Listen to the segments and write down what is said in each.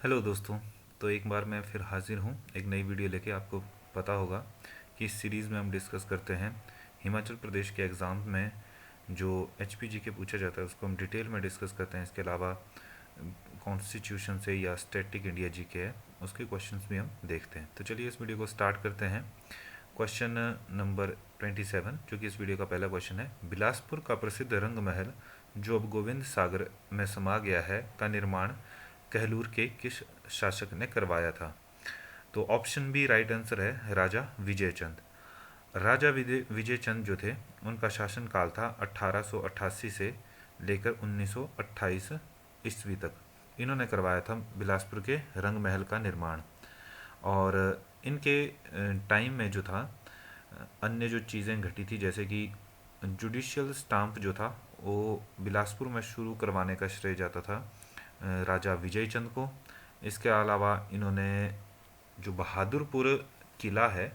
Hello दोस्तों। तो एक बार मैं फिर हाजिर हूँ एक नई वीडियो लेके। आपको पता होगा कि इस सीरीज़ में हम डिस्कस करते हैं हिमाचल प्रदेश के एग्ज़ाम में जो एचपीजी के पूछा जाता है उसको हम डिटेल में डिस्कस करते हैं। इसके अलावा कॉन्स्टिट्यूशन से या स्टैटिक इंडिया जी के है उसके क्वेश्चंस भी हम देखते हैं। तो चलिए इस वीडियो को स्टार्ट करते हैं। क्वेश्चन नंबर 27 जो कि इस वीडियो का पहला क्वेश्चन है, बिलासपुर का प्रसिद्ध रंग महल जो अब गोविंद सागर में समा गया है का निर्माण कहलूर के किस शासक ने करवाया था? तो ऑप्शन बी राइट आंसर है राजा विजयचंद। राजा विजयचंद जो थे उनका शासन काल था 1888 से लेकर 1928 ईस्वी तक। इन्होंने करवाया था बिलासपुर के रंग महल का निर्माण। और इनके टाइम में जो था अन्य जो चीज़ें घटी थी, जैसे कि जुडिशियल स्टाम्प जो था वो बिलासपुर में शुरू करवाने का श्रेय जाता था राजा विजयचंद को। इसके अलावा इन्होंने जो बहादुरपुर किला है,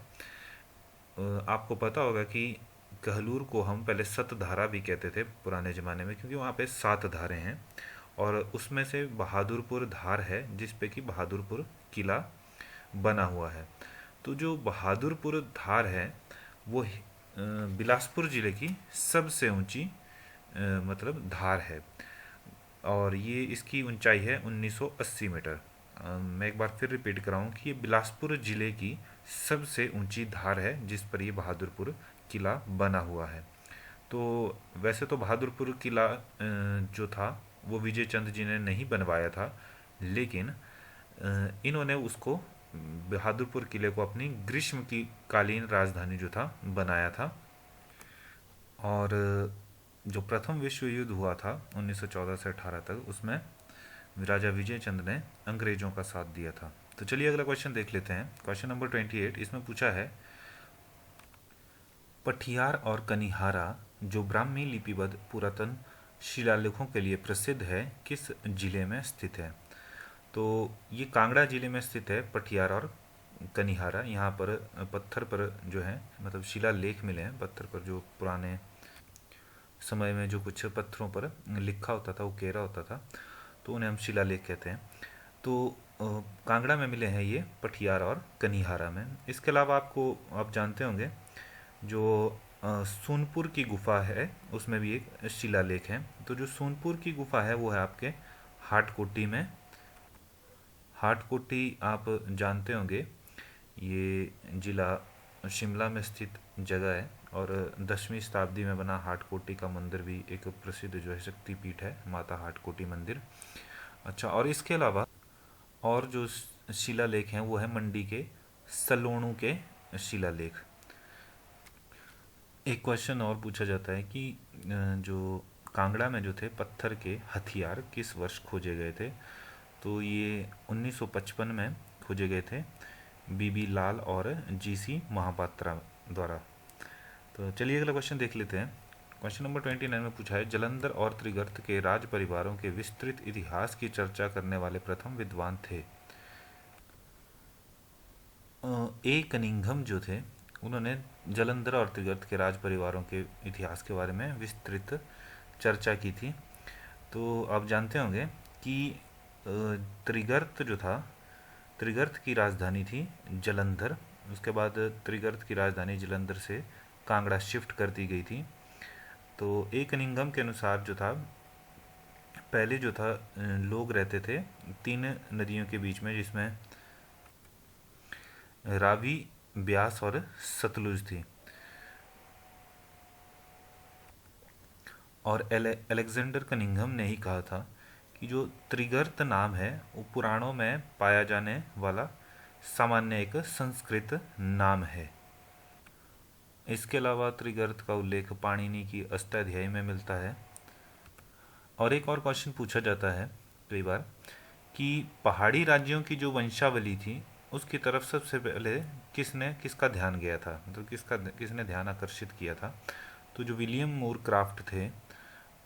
आपको पता होगा कि कहलूर को हम पहले सतधारा भी कहते थे पुराने ज़माने में, क्योंकि वहाँ पे 7 धारें हैं और उसमें से बहादुरपुर धार है जिस पे कि बहादुरपुर किला बना हुआ है। तो जो बहादुरपुर धार है वो बिलासपुर ज़िले की सबसे ऊंची मतलब धार है और ये इसकी ऊंचाई है 1980 मीटर। मैं एक बार फिर रिपीट कराऊँ कि ये बिलासपुर ज़िले की सबसे ऊंची धार है जिस पर ये बहादुरपुर किला बना हुआ है। तो वैसे तो बहादुरपुर किला जो था वो विजय चंद जी ने नहीं बनवाया था, लेकिन इन्होंने उसको बहादुरपुर किले को अपनी ग्रीष्म की कालीन राजधानी जो था बनाया था। और जो प्रथम विश्व युद्ध हुआ था 1914 से 18 तक, उसमें राजा विजय चंद ने अंग्रेजों का साथ दिया था। तो चलिए अगला क्वेश्चन देख लेते हैं। क्वेश्चन नंबर 28 इसमें पूछा है, पठियार और कनिहारा जो ब्राह्मी लिपिबद्ध पुरातन शिलालेखों के लिए प्रसिद्ध है किस जिले में स्थित है? तो ये कांगड़ा जिले में स्थित है पठियार और कनिहारा। यहाँ पर पत्थर पर जो है मतलब शिलालेख मिले हैं, पत्थर पर जो पुराने समय में जो कुछ पत्थरों पर लिखा होता था, उकेरा होता था, तो उन्हें हम शिलालेख कहते हैं। तो कांगड़ा में मिले हैं ये पठियार और कनिहारा में। इसके अलावा आपको आप जानते होंगे जो सोनपुर की गुफा है उसमें भी एक शिलालेख है। तो जो सोनपुर की गुफा है वो है आपके हाटकोटी में। हाटकोटी आप जानते होंगे, ये जिला शिमला में स्थित जगह है और 10वीं शताब्दी में बना हाटकोटी का मंदिर भी एक प्रसिद्ध जो है शक्तिपीठ है, माता हाटकोटी मंदिर। अच्छा, और इसके अलावा और जो शिलालेख हैं वो है मंडी के सलोणू के शिलालेख। एक क्वेश्चन और पूछा जाता है कि जो कांगड़ा में जो थे पत्थर के हथियार किस वर्ष खोजे गए थे? तो ये 1955 में खोजे गए थे बीबी लाल और जीसी महापात्रा द्वारा। तो चलिए अगला क्वेश्चन देख लेते हैं। क्वेश्चन नंबर 29 में पूछा है, जलंधर और त्रिगर्त के राज परिवारों के विस्तृत इतिहास की चर्चा करने वाले प्रथम विद्वान थे? ए कनिंघम जो थे उन्होंने जलंधर और त्रिगर्त के राज परिवारों के इतिहास के बारे में विस्तृत चर्चा की थी। तो आप जानते होंगे कि त्रिगर्त जो था, त्रिगर्त की राजधानी थी जलंधर। उसके बाद त्रिगर्त की राजधानी जलंधर से कांगड़ा शिफ्ट कर दी गई थी। तो एक निंगम के अनुसार जो था पहले जो था लोग रहते थे 3 नदियों के बीच में, जिसमें रावी, ब्यास और सतलुज थी। और अलेक्जेंडर कनिंघम ने ही कहा था कि जो त्रिगर्त नाम है वो पुराणों में पाया जाने वाला सामान्य एक संस्कृत नाम है। इसके अलावा त्रिगर्त का उल्लेख पाणिनि की अष्टाध्यायी में मिलता है। और एक और क्वेश्चन पूछा जाता है कई बार कि पहाड़ी राज्यों की जो वंशावली थी उसकी तरफ सबसे पहले किसका ध्यान गया था, मतलब किसने ध्यान आकर्षित किया था? तो जो विलियम मूर क्राफ्ट थे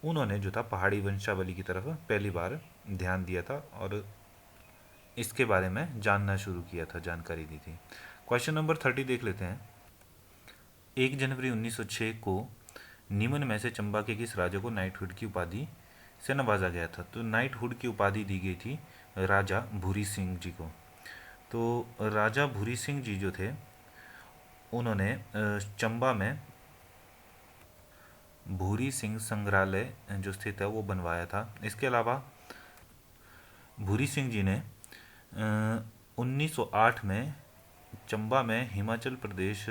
उन्होंने जो था पहाड़ी वंशावली की तरफ पहली बार ध्यान दिया था और इसके बारे में जानना शुरू किया था, जानकारी दी थी। क्वेश्चन नंबर 30 देख लेते हैं। 1 जनवरी 1906 को निम्न में से चंबा के किस राजा को नाइटहुड की उपाधि से नवाजा गया था? तो नाइटहुड की उपाधि दी गई थी राजा भूरी सिंह जी को। तो राजा भूरी सिंह जी जो थे उन्होंने चंबा में भूरी सिंह संग्रहालय जो स्थित है वो बनवाया था। इसके अलावा भूरी सिंह जी ने 1908 में चंबा में हिमाचल प्रदेश,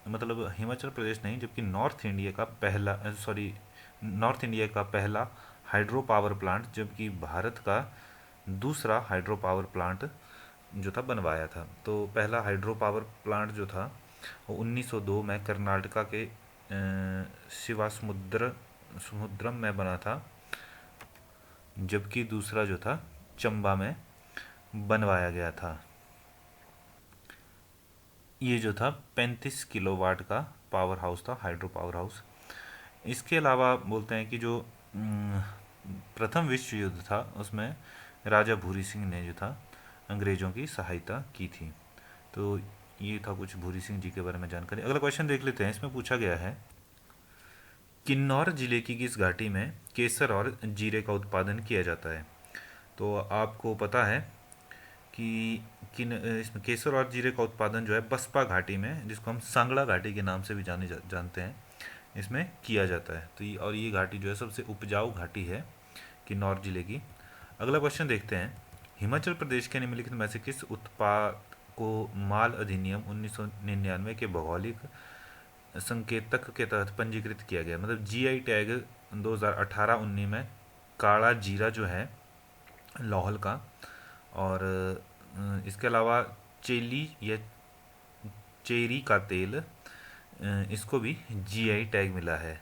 मतलब हिमाचल प्रदेश नहीं जबकि नॉर्थ इंडिया का पहला हाइड्रो पावर प्लांट, जबकि भारत का दूसरा हाइड्रो पावर प्लांट जो था बनवाया था। तो पहला हाइड्रो पावर प्लांट जो था वो 1902 में कर्नाटका के समुद्रम में बना था, जबकि दूसरा जो था चंबा में बनवाया गया था। ये जो था 35 किलोवाट का पावर हाउस था, हाइड्रो पावर हाउस। इसके अलावा बोलते हैं कि जो प्रथम विश्व युद्ध था उसमें राजा भूरी सिंह ने जो था अंग्रेज़ों की सहायता की थी। तो ये था कुछ भूरी सिंह जी के बारे में जानकारी। अगला क्वेश्चन देख लेते हैं। इसमें पूछा गया है किन्नौर जिले की किस घाटी में केसर और जीरे का उत्पादन किया जाता है। तो आपको पता है कि इसमें केसर और जीरे का उत्पादन जो है बसपा घाटी में, जिसको हम सांगड़ा घाटी के नाम से भी जानते हैं, इसमें किया जाता है। तो ये घाटी जो है सबसे उपजाऊ घाटी है किन्नौर जिले की। अगला क्वेश्चन देखते हैं। हिमाचल प्रदेश के निम्नलिखित में से किस उत्पाद को माल अधिनियम 1999 के भौगोलिक संकेतक के तहत पंजीकृत किया गया, मतलब जीआई टैग 2018-19 में काला जीरा जो है लाहौल का, और इसके अलावा चेली या चेरी का तेल, इसको भी जीआई टैग मिला है।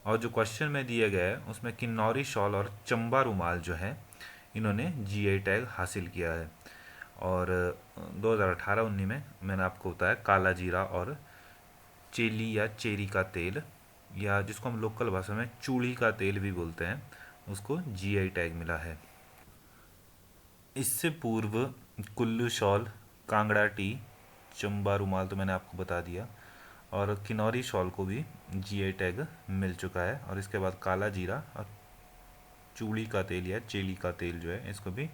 और जो क्वेश्चन में दिया गया है उसमें किन्नौरी शॉल और चंबा रुमाल जो है इन्होंने जीआई टैग हासिल किया है। और 2018-19 में मैंने आपको बताया काला जीरा और चेली या चेरी का तेल, या जिसको हम लोकल भाषा में चूड़ी का तेल भी बोलते हैं, उसको जीआई टैग मिला है। इससे पूर्व कुल्लू शॉल, कांगड़ा टी, चंबा रुमाल तो मैंने आपको बता दिया, और किन्नौरी शॉल को भी जीआई टैग मिल चुका है। और इसके बाद काला जीरा और चूड़ी का तेल या चेली का तेल जो है इसको भी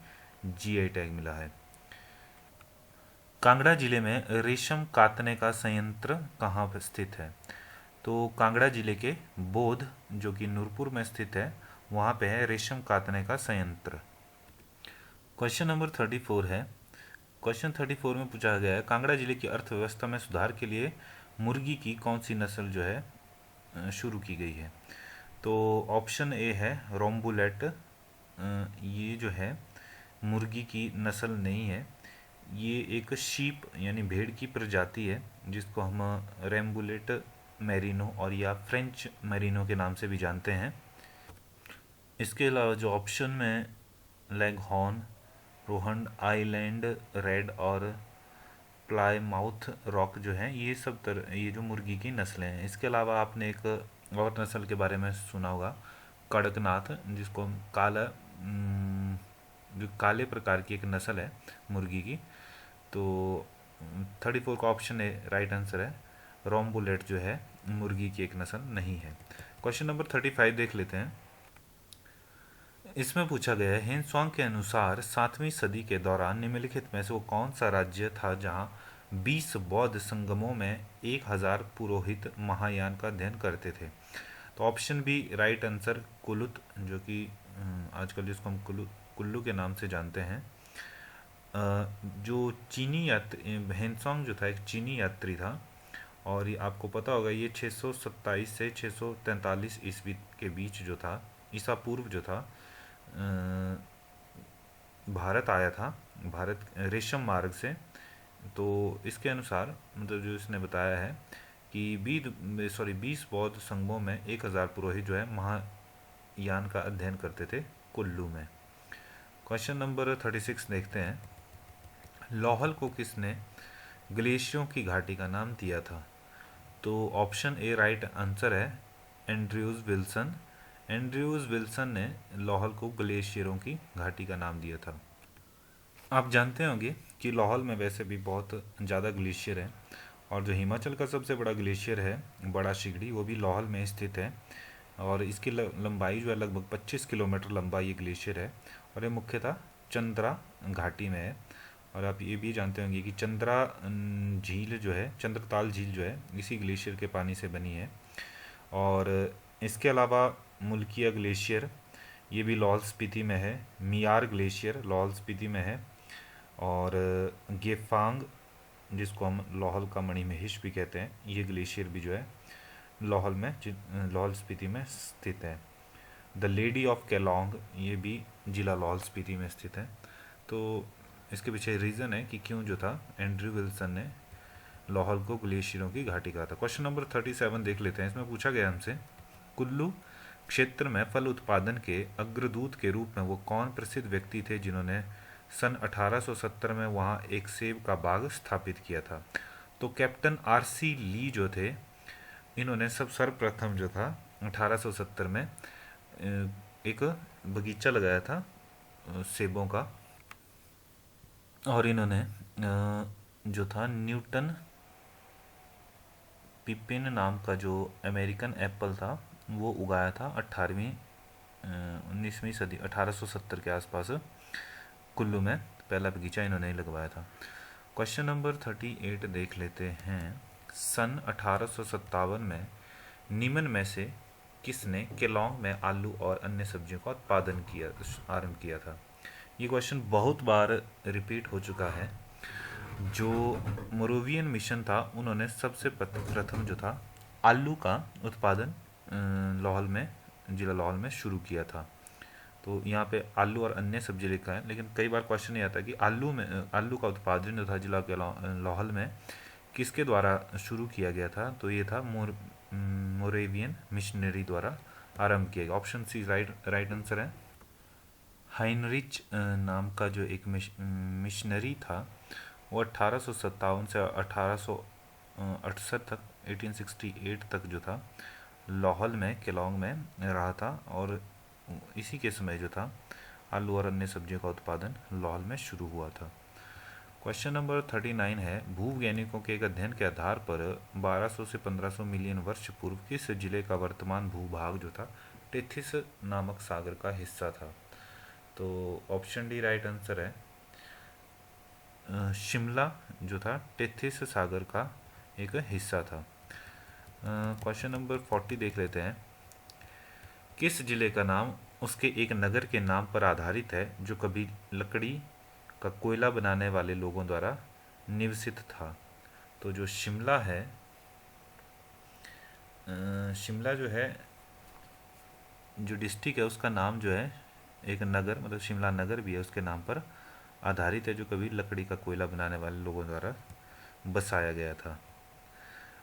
जीआई टैग मिला है। कांगड़ा जिले में रेशम कातने का संयंत्र कहाँ पर स्थित है। तो कांगड़ा जिले के बोध जो कि नूरपुर में स्थित है, वहाँ पे है रेशम कातने का संयंत्र। क्वेश्चन नंबर 34 है। क्वेश्चन 34 में पूछा गया है कांगड़ा जिले की अर्थव्यवस्था में सुधार के लिए मुर्गी की कौन सी नस्ल जो है शुरू की गई है। तो ऑप्शन ए है रोम्बुलेट। ये जो है मुर्गी की नस्ल नहीं है, ये एक शीप यानी भेड़ की प्रजाति है जिसको हम रेम्बुलेट मैरिनो और या फ्रेंच मैरिनो के नाम से भी जानते हैं। इसके अलावा जो ऑप्शन में लेगहॉर्न, रोहंड आइलैंड रेड और प्लायमाउथ रॉक जो है, ये जो मुर्गी की नस्लें हैं। इसके अलावा आपने एक और नस्ल के बारे में सुना होगा, कड़कनाथ, जिसको हम जो काले प्रकार की एक नस्ल है मुर्गी की। तो 34 का ऑप्शन ए राइट आंसर है। रोम्बुलेट जो है मुर्गी की एक नस्ल नहीं है। क्वेश्चन नंबर 35 देख लेते हैं। इसमें पूछा गया है हेनस्वांग के अनुसार 7वीं सदी के दौरान निम्नलिखित में से वो कौन सा राज्य था जहां 20 बौद्ध संगमों में 1000 पुरोहित महायान का अध्ययन करते थे। तो ऑप्शन बी राइट आंसर कुलुत, जो कि आजकल जिसको हम कुल्लू के नाम से जानते हैं। जो चीनी यात्री हेनस्वांग जो था एक चीनी यात्री था, और ये आपको पता होगा ये 627 से 643 ईस्वी के बीच जो था, ईसा पूर्व जो था, भारत आया था, भारत रेशम मार्ग से। तो इसके अनुसार मतलब जो इसने बताया है कि 20 बौद्ध संगमों में 1000 पुरोहित जो है महायान का अध्ययन करते थे कुल्लू में। क्वेश्चन नंबर 36 देखते हैं। लाहौल को किसने ग्लेशियरों की घाटी का नाम दिया था। तो ऑप्शन ए राइट आंसर है एंड्रयूज विल्सन। एंड्रयूज विल्सन ने लाहौल को ग्लेशियरों की घाटी का नाम दिया था। आप जानते होंगे कि लाहौल में वैसे भी बहुत ज़्यादा ग्लेशियर है, और जो हिमाचल का सबसे बड़ा ग्लेशियर है बड़ा शिगड़ी, वो भी लाहौल में स्थित है। और इसकी लंबाई जो है लगभग 25 किलोमीटर लंबा ये ग्लेशियर है, और ये मुख्यतः चंद्रा घाटी में है। और आप ये भी जानते होंगे कि चंद्रा झील जो है, चंद्रताल झील जो है, इसी ग्लेशियर के पानी से बनी है। और इसके अलावा मुल्किया ग्लेशियर, ये भी लाहौल स्पीति में है। मियार ग्लेशियर लाहौल स्पीति में है। और गेफांग, जिसको हम लाहौल का मणिमहेश भी कहते हैं, ये ग्लेशियर भी जो है लाहौल में, लाहौल स्पीति में स्थित है। द लेडी ऑफ केलोंग, ये भी जिला लाहौल स्पीति में स्थित है। तो इसके पीछे रीज़न है कि क्यों जो था एंड्रयू विल्सन ने लाहौल को ग्लेशियरों की घाटी कहा था। क्वेश्चन नंबर 37 देख लेते हैं। इसमें पूछा गया हमसे, कुल्लू क्षेत्र में फल उत्पादन के अग्रदूत के रूप में वो कौन प्रसिद्ध व्यक्ति थे जिन्होंने सन 1870 में वहाँ एक सेब का बाग स्थापित किया था। तो कैप्टन आरसी ली जो थे, इन्होंने सर्वप्रथम जो था 1870 में एक बगीचा लगाया था सेबों का। और इन्होंने जो था न्यूटन पिपिन नाम का जो अमेरिकन एप्पल था वो उगाया था 19वीं सदी 1870 के आसपास कुल्लू में पहला बगीचा इन्होंने ही लगवाया था। क्वेश्चन नंबर 38 देख लेते हैं। सन 1857 में निम्न में से किसने केलोंग में आलू और अन्य सब्जियों का उत्पादन किया आरंभ किया था। ये क्वेश्चन बहुत बार रिपीट हो चुका है। जो मोरोवियन मिशन था, उन्होंने सबसे प्रथम जो था आलू का उत्पादन लाहौल में, जिला लाहौल में शुरू किया था। तो यहाँ पे आलू और अन्य सब्जी लिखा है, लेकिन कई बार क्वेश्चन ये आता है कि आलू का उत्पादन जो था जिला के लाहौल में किसके द्वारा शुरू किया गया था। तो ये था मोरेवियन मिशनरी द्वारा आरंभ किया गया। ऑप्शन सी राइट आंसर है। हाइनरिच नाम का जो एक मिशनरी था, वो 1857 से 1868 तक 1868 तक जो था लाहौल में केलोंग में रहा था। और इसी के समय जो था आलू और अन्य सब्जियों का उत्पादन लाहौल में शुरू हुआ था। क्वेश्चन नंबर 39 है, भूवैज्ञानिकों के एक अध्ययन के आधार पर 1200 से 1500 मिलियन वर्ष पूर्व किस जिले का वर्तमान भूभाग जो था टेथिस नामक सागर का हिस्सा था। तो ऑप्शन डी राइट आंसर है। शिमला जो था टेथिस सागर का एक हिस्सा था। क्वेश्चन नंबर 40 देख लेते हैं। किस जिले का नाम उसके एक नगर के नाम पर आधारित है जो कभी लकड़ी का कोयला बनाने वाले लोगों द्वारा निवसित था। तो जो शिमला है, शिमला जो है, जो डिस्ट्रिक्ट है उसका नाम जो है एक नगर, मतलब शिमला नगर भी है, उसके नाम पर आधारित है जो कभी लकड़ी का कोयला बनाने वाले लोगों द्वारा बसाया गया था।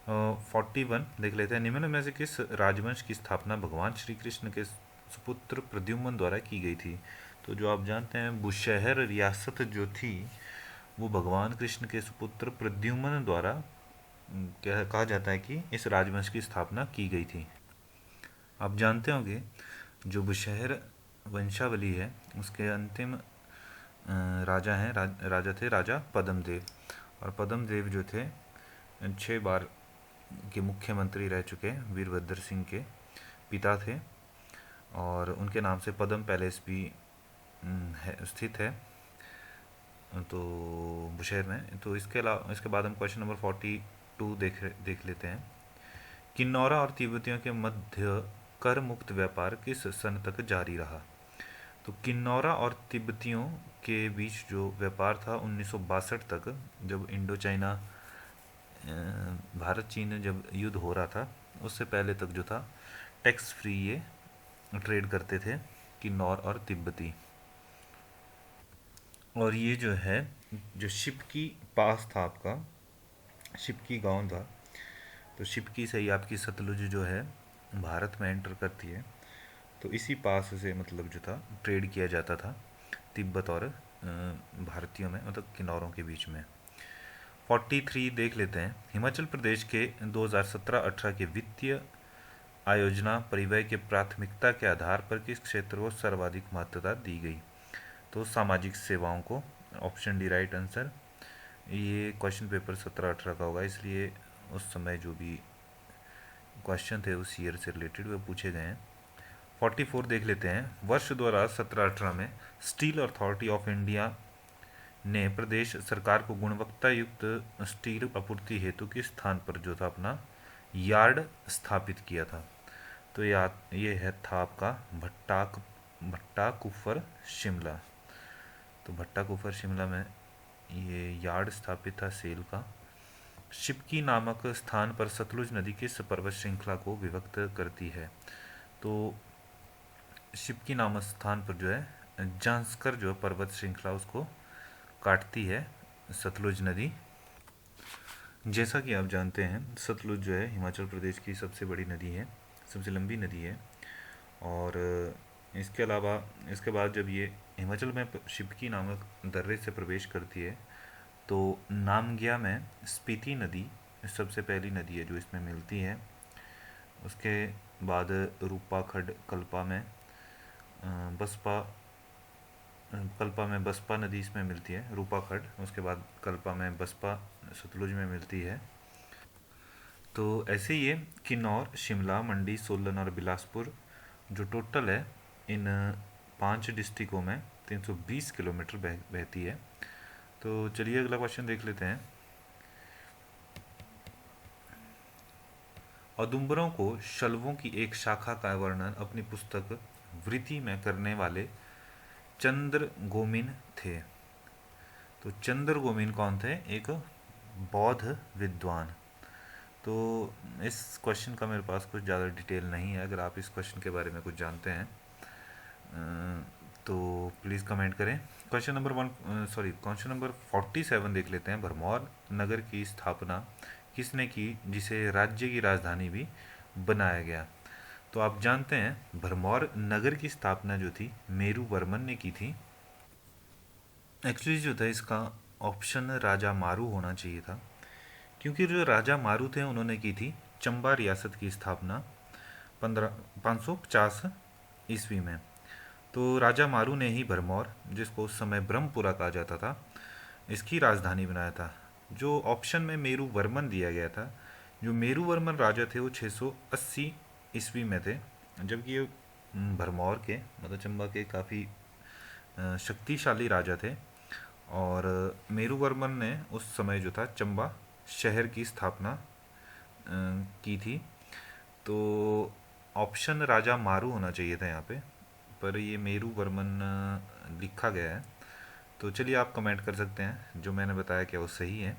41 देख लेते हैं। निम्न में से किस राजवंश की स्थापना भगवान श्री कृष्ण के सुपुत्र प्रद्युम्न द्वारा की गई थी। तो जो आप जानते हैं बुशहर रियासत जो थी वो भगवान कृष्ण के सुपुत्र प्रद्युम्न द्वारा कहा जाता है कि इस राजवंश की स्थापना की गई थी। आप जानते होंगे जो बुशहर वंशावली है उसके अंतिम राजा हैं, राजा थे राजा पद्मदेव। और पद्मदेव जो थे 6 बार के मुख्यमंत्री रह चुके वीरभद्र सिंह के पिता थे। और उनके नाम से पद्म पैलेस भी स्थित है तो बुशहर में। तो इसके अलावा इसके बाद हम क्वेश्चन नंबर 42 देख लेते हैं। किन्नौरा और तिब्बतियों के मध्य कर मुक्त व्यापार किस सन तक जारी रहा। तो किन्नौरा और तिब्बतियों के बीच जो व्यापार था 1962 तक, जब इंडो चाइना भारत चीन जब युद्ध हो रहा था उससे पहले तक जो था टैक्स फ्री ये ट्रेड करते थे किन्नौर और तिब्बती। और ये जो है जो शिपकी पास था आपका, शिपकी गांव था, तो शिपकी से ही आपकी सतलुज जो है भारत में एंटर करती है। तो इसी पास से मतलब जो था ट्रेड किया जाता था तिब्बत और भारतीयों में, मतलब किन्नौरों के बीच में। 43 देख लेते हैं। हिमाचल प्रदेश के 2017-18 के वित्तीय आयोजना परिव्यय के प्राथमिकता के आधार पर किस क्षेत्र को सर्वाधिक महत्वता दी गई। तो सामाजिक सेवाओं को। Option D right answer. ये क्वेश्चन पेपर 17-18 का होगा, इसलिए उस समय जो भी क्वेश्चन थे उस ईयर से रिलेटेड वो पूछे गए हैं। 44 देख लेते हैं। वर्ष 2017-18 में स्टील अथॉरिटी ऑफ इंडिया ने प्रदेश सरकार को गुणवत्ता युक्त स्टील आपूर्ति हेतु किस स्थान पर जो था अपना यार्ड स्थापित किया था? तो ये है था आपका भट्टा कुफर शिमला। तो भट्टा कुफर शिमला में ये यार्ड स्थापित था सेल का। शिपकी नामक स्थान पर सतलुज नदी किस पर्वत श्रृंखला को विभक्त करती है? तो शिपकी नामक स्थान पर जो है जांस्कर जो पर्वत श्रृंखला उसको काटती है सतलुज नदी। जैसा कि आप जानते हैं सतलुज जो है हिमाचल प्रदेश की सबसे बड़ी नदी है, सबसे लंबी नदी है। और इसके अलावा इसके बाद जब ये हिमाचल में शिपकी नामक दर्रे से प्रवेश करती है तो नामग्या में स्पीति नदी सबसे पहली नदी है जो इसमें मिलती है। उसके बाद रूपाखंड कल्पा में बसपा नदी इसमें मिलती है, रूपाखंड। उसके बाद कल्पा में बसपा सतलुज में मिलती है। तो ऐसे ही ये किन्नौर, शिमला, मंडी, सोलन और बिलासपुर जो टोटल है इन 5 डिस्ट्रिक्टों में 320 किलोमीटर बहती है। तो चलिए अगला क्वेश्चन देख लेते हैं। औदुंबरों को शलभों की एक शाखा का वर्णन अपनी पुस्तक वृत्ति में करने वाले चंद्र गोमिन थे। तो चंद्र गोमिन कौन थे? एक बौद्ध विद्वान। तो इस क्वेश्चन का मेरे पास कुछ ज़्यादा डिटेल नहीं है। अगर आप इस क्वेश्चन के बारे में कुछ जानते हैं तो प्लीज़ कमेंट करें। क्वेश्चन नंबर 47 देख लेते हैं। भरमौर नगर की स्थापना किसने की जिसे राज्य की राजधानी भी बनाया गया? तो आप जानते हैं भरमौर नगर की स्थापना जो थी मेरू वर्मन ने की थी। एक्चुअली जो था इसका ऑप्शन राजा मारू होना चाहिए था, क्योंकि जो राजा मारू थे उन्होंने की थी चंबा रियासत की स्थापना 550 ईस्वी में। तो राजा मारू ने ही भरमौर, जिसको उस समय ब्रह्मपुरा कहा जाता था, इसकी राजधानी बनाया था। जो ऑप्शन में मेरू वर्मन दिया गया था, जो मेरू वर्मन राजा थे वो 680 ईस्वी में थे, जबकि ये भरमौर के मतलब चंबा के काफ़ी शक्तिशाली राजा थे। और मेरू वर्मन ने उस समय जो था चंबा शहर की स्थापना की थी। तो ऑप्शन राजा मारू होना चाहिए था यहाँ पे, पर ये मेरू वर्मन लिखा गया है। तो चलिए आप कमेंट कर सकते हैं जो मैंने बताया क्या वो सही है।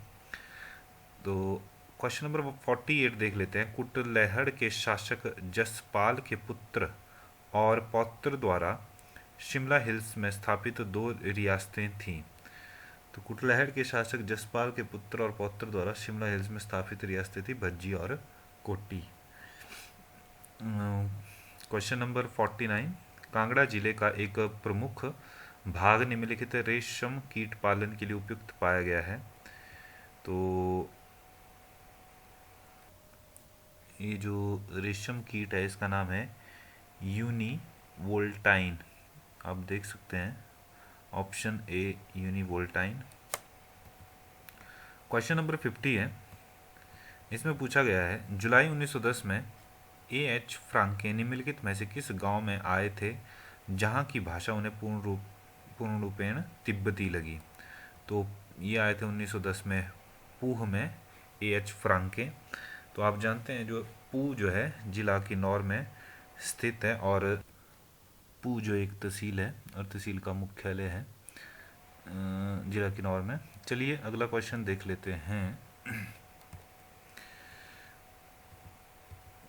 तो क्वेश्चन नंबर 48 देख लेते हैं। कुटलैहड़ के शासक जसपाल के पुत्र और पौत्र द्वारा शिमला हिल्स में स्थापित 2 रियासतें थीं। तो कुटलैहड़ के शासक जसपाल के पुत्र और पौत्र द्वारा शिमला हिल्स में स्थापित रियासतें थी भज्जी और कोटी। Question number 49। कांगड़ा जिले का एक प्रमुख भाग निम्नलिखित रेशम कीट पालन के लिए उपयुक्त पाया गया है। तो ये जो रेशम कीट है इसका नाम है यूनिवोल्टाइन। आप देख सकते हैं option A univoltine. Question number 50 है। इसमें पूछा गया है जुलाई 1910 में A.H. फ्रांके निम्नलिखित में से किस गांव में आए थे जहां की भाषा उन्हें पूर्ण रूपेण तिब्बती लगी? तो ये आए थे 1910 में पूह में A.H. फ्रांके। तो आप जानते हैं जो पूह जो है जिला किन्नौर में स्थित है, और पूह जो एक तहसील है और तहसील का मुख्यालय है जिला किन्नौर में। चलिए अगला क्वेश्चन देख लेते हैं।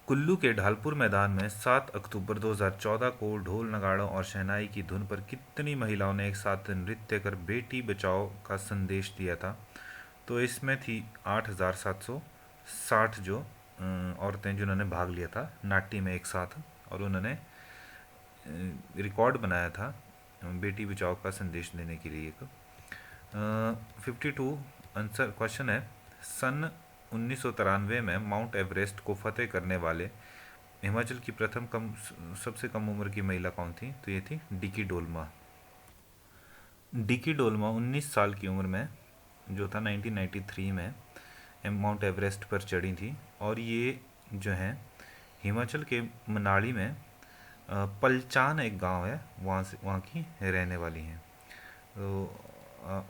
कुल्लू के ढालपुर मैदान में 7 अक्टूबर 2014 को ढोल नगाड़ों और शहनाई की धुन पर कितनी महिलाओं ने एक साथ नृत्य कर बेटी बचाओ का संदेश दिया था? तो इसमें थी 8760 जो औरतें जिन्होंने भाग लिया था नाट्य में एक साथ, और उन्होंने रिकॉर्ड बनाया था बेटी बचाओ का संदेश देने के लिए। 52 आंसर क्वेश्चन है। सन 1993 में माउंट एवरेस्ट को फतेह करने वाले हिमाचल की सबसे कम उम्र की महिला कौन थी? तो ये थी डिकी डोलमा। डिकी डोलमा 19 साल की उम्र में जो था 1993 में माउंट एवरेस्ट पर चढ़ी थी, और ये जो है हिमाचल के मनाली में पलचान एक गांव है, वहाँ की रहने वाली हैं। तो अ,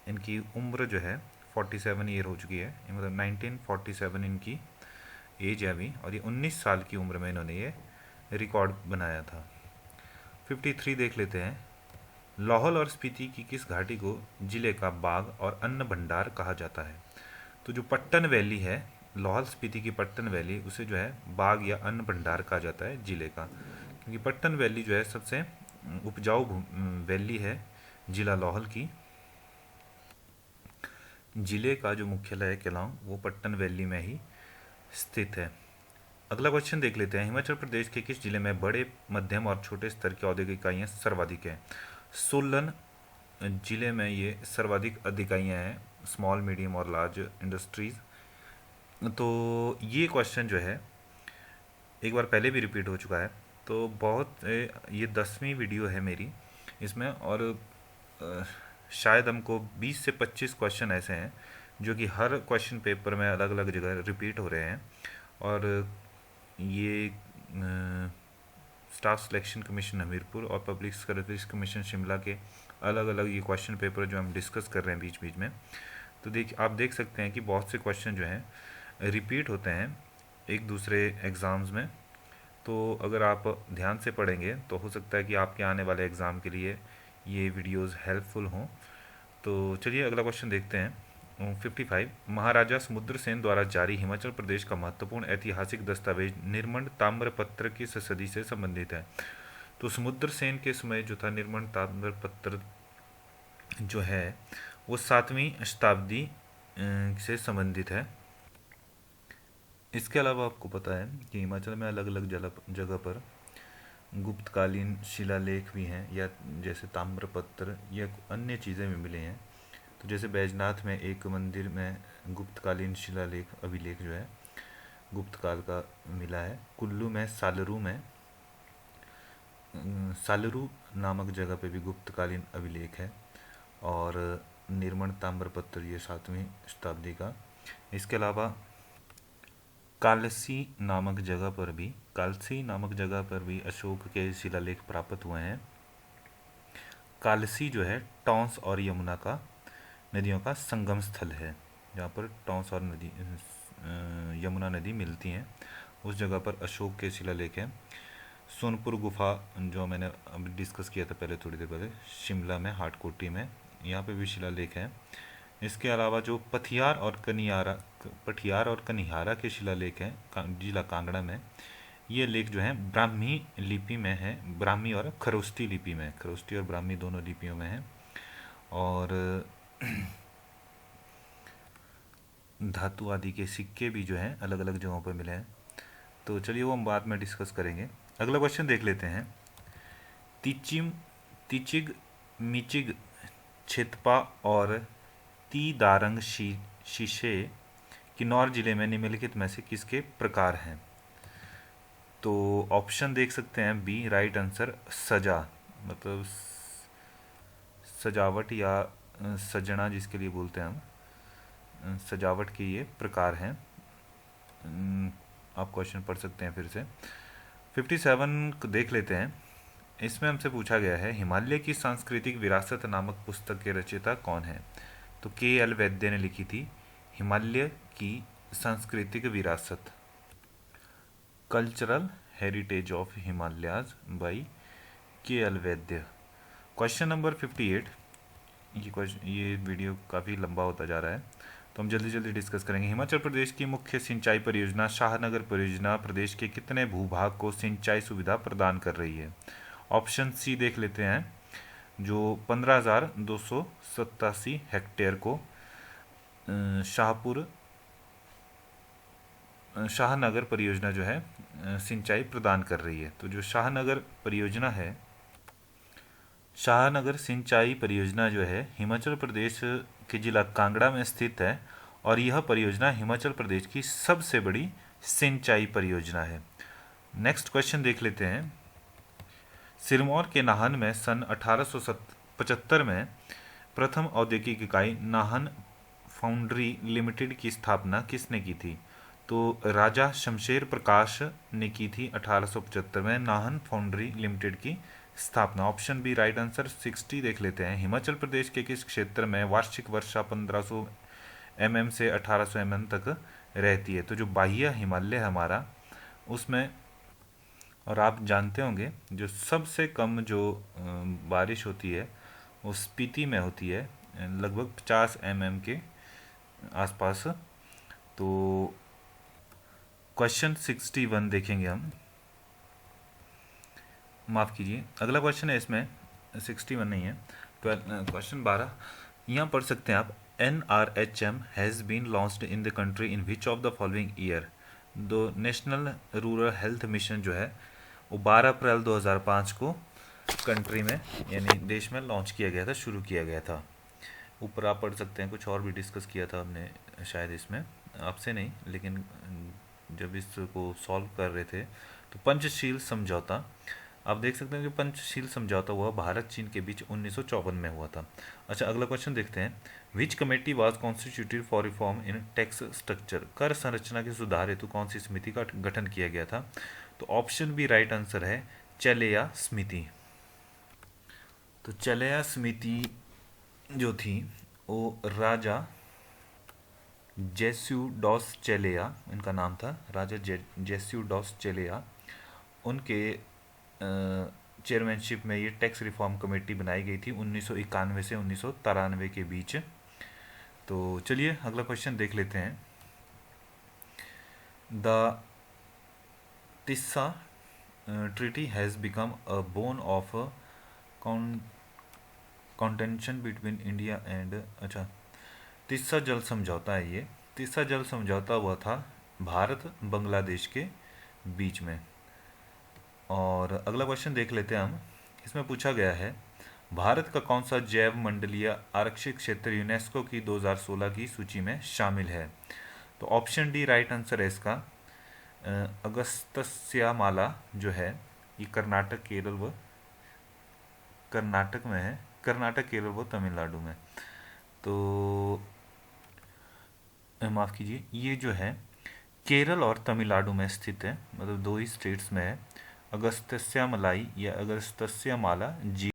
इनकी उम्र जो है 47 ईयर हो चुकी है, मतलब 1947 इनकी एज है अभी, और ये 19 साल की उम्र में इन्होंने ये रिकॉर्ड बनाया था। 53 देख लेते हैं। लाहौल और स्पीति की किस घाटी को जिले का बाग और अन्न भंडार कहा जाता है? तो जो पट्टन वैली है, लाहौल स्पीति की पट्टन वैली, उसे जो है बाग या अन्न भंडार कहा जाता है जिले का, क्योंकि पट्टन वैली जो है सबसे उपजाऊ वैली है जिला लाहौल की। जिले का जो मुख्यालय है केलांग, वो पट्टन वैली में ही स्थित है। अगला क्वेश्चन देख लेते हैं। हिमाचल प्रदेश के किस जिले में बड़े, मध्यम और छोटे स्तर की औद्योगिक इकाइयाँ सर्वाधिक हैं? सोलन जिले में ये सर्वाधिक इकाइयाँ हैं, स्मॉल, मीडियम और लार्ज इंडस्ट्रीज। तो ये क्वेश्चन जो है एक बार पहले भी रिपीट हो चुका है, तो बहुत ये 10वीं वीडियो है मेरी इसमें, और शायद हमको 20 से 25 क्वेश्चन ऐसे हैं जो कि हर क्वेश्चन पेपर में अलग अलग जगह रिपीट हो रहे हैं। और ये स्टाफ सिलेक्शन कमीशन हमीरपुर और पब्लिक सर्विस कमीशन शिमला के अलग अलग ये क्वेश्चन पेपर जो हम डिस्कस कर रहे हैं बीच बीच में। तो आप देख सकते हैं कि बहुत से क्वेश्चन जो हैं रिपीट होते हैं एक दूसरे एग्ज़ाम्स में। तो अगर आप ध्यान से पढ़ेंगे तो हो सकता है कि आपके आने वाले एग्ज़ाम के लिए ये वीडियोस हेल्पफुल हों। तो चलिए अगला क्वेश्चन देखते हैं। 55, महाराजा समुद्र सेन द्वारा जारी हिमाचल प्रदेश का महत्वपूर्ण ऐतिहासिक दस्तावेज निर्मंड ताम्रपत्र किस सदी से संबंधित है? तो समुद्र सेन के समय जो था निर्मंड ताम्रपत्र जो है वो 7वीं शताब्दी से संबंधित है। इसके अलावा आपको पता है कि हिमाचल में अलग अलग जगह पर गुप्तकालीन शिलालेख भी हैं, या जैसे ताम्रपत्र या अन्य चीज़ें भी मिले हैं। तो जैसे बैजनाथ में एक मंदिर में गुप्तकालीन शिलालेख अभिलेख जो है गुप्तकाल का मिला है। कुल्लू में सालरू नामक जगह पे भी गुप्तकालीन अभिलेख है, और निर्मण ताम्रपत्र ये 7वीं शताब्दी का। इसके अलावा कालसी नामक जगह पर भी अशोक के शिलालेख प्राप्त हुए हैं। कालसी जो है टॉन्स और यमुना का नदियों का संगम स्थल है, जहाँ पर टॉन्स और यमुना नदी मिलती हैं, उस जगह पर अशोक के शिलालेख हैं। सोनपुर गुफा जो मैंने अभी डिस्कस किया था पहले, थोड़ी देर पहले, शिमला में हाटकोटी में, यहाँ पे भी शिलालेख हैं। इसके अलावा जो पठियार और कनिहारा के शिलालेख हैं जिला कांगड़ा में, ये लेख जो हैं ब्राह्मी लिपि में है, ब्राह्मी और खरोष्टी लिपि में, खरोष्टी और ब्राह्मी दोनों लिपियों में है। और धातु आदि के सिक्के भी जो हैं अलग अलग जगहों पर मिले हैं। तो चलिए वो हम बाद में डिस्कस करेंगे। अगला क्वेश्चन देख लेते हैं। तिचिग, मिचिग, छितपा और तीदारंग शीशे किन्नौर जिले में निम्नलिखित में से किसके प्रकार हैं? तो ऑप्शन देख सकते हैं बी, राइट आंसर सजा, मतलब सजावट या सजना जिसके लिए बोलते हैं हम, सजावट के ये प्रकार हैं। आप क्वेश्चन पढ़ सकते हैं फिर से। 57 को देख लेते हैं। इसमें हमसे पूछा गया है हिमालय की सांस्कृतिक विरासत नामक पुस्तक के रचयिता कौन है? तो के.एल. वैद्य ने लिखी थी हिमालय की सांस्कृतिक विरासत, cultural heritage of Himalayas by KL. Vaidya. Question number 58, ये वीडियो काफ़ी लंबा होता जा रहा है तो हम जल्दी जल्दी डिस्कस करेंगे। हिमाचल प्रदेश की मुख्य सिंचाई परियोजना शाहनगर परियोजना प्रदेश के कितने भूभाग को सिंचाई सुविधा प्रदान कर रही है? ऑप्शन सी देख लेते हैं, जो 15,287 हेक्टेयर को शाहनगर परियोजना जो है सिंचाई प्रदान कर रही है। तो जो शाहनगर सिंचाई परियोजना जो है हिमाचल प्रदेश के जिला कांगड़ा में स्थित है, और यह परियोजना हिमाचल प्रदेश की सबसे बड़ी सिंचाई परियोजना है। नेक्स्ट क्वेश्चन देख लेते हैं। सिरमौर के नाहन में सन 1875 में प्रथम औद्योगिक इकाई नाहन फाउंड्री लिमिटेड की स्थापना किसने की थी? तो राजा शमशेर प्रकाश ने की थी 1875 में नाहन फाउंड्री लिमिटेड की स्थापना। Option B right answer. 60 देख लेते हैं। हिमाचल प्रदेश के किस क्षेत्र में वार्षिक वर्षा 1500 mm से 1800 mm तक रहती है? तो जो बाह्य हिमालय हमारा, उसमें, और आप जानते होंगे जो सबसे कम जो बारिश होती है वो स्पीति में होती है, लगभग 50 mm के आसपास। तो क्वेश्चन 61 देखेंगे हम। माफ़ कीजिए, अगला क्वेश्चन है इसमें 61 नहीं है, क्वेश्चन 12 यहाँ पढ़ सकते हैं आप। NRHM has been launched in the country in which of the following year? दो नेशनल रूरल हेल्थ मिशन जो है वो 12 अप्रैल 2005 को कंट्री में यानी देश में लॉन्च किया गया था, शुरू किया गया था। ऊपर आप पढ़ सकते हैं, कुछ और भी डिस्कस किया था हमने शायद इसमें, आपसे नहीं लेकिन जब इसको सॉल्व कर रहे थे। तो पंचशील समझौता, आप देख सकते हैं कि पंचशील समझौता हुआ भारत चीन के बीच 1954 में हुआ था। अच्छा, अगला क्वेश्चन देखते हैं। विच committee was constituted for reform in tax structure? कर संरचना के सुधार हेतु कौन सी समिति का गठन किया गया था? तो ऑप्शन बी राइट आंसर है, चलेया समिति। तो चलेया समिति जो थी वो राजा जेस्यूडॉस चेलेया, इनका नाम था, राजा जेस्यूडॉस चेलेया, उनके चेयरमैनशिप में ये टैक्स रिफॉर्म कमेटी बनाई गई थी 1991 से 1993 के बीच। तो चलिए अगला क्वेश्चन देख लेते हैं। The Teesta treaty has become a bone of contention between India and, अच्छा, तिस्सा जल समझौता है ये। तिस्सा जल समझौता हुआ था भारत बांग्लादेश के बीच में। और अगला क्वेश्चन देख लेते हैं हम। इसमें पूछा गया है, भारत का कौन सा जैव मंडलीय आरक्षित क्षेत्र यूनेस्को की 2016 की सूची में शामिल है? तो ऑप्शन डी राइट आंसर है इसका। अगस्त्यमाला जो है ये कर्नाटक में है, कर्नाटक केरल व तमिलनाडु में। तो माफ़ कीजिए, ये जो है केरल और तमिलनाडु में स्थित है, मतलब दो ही स्टेट्स में है। अगस्त्यमालाई या अगस्त्यमाला जी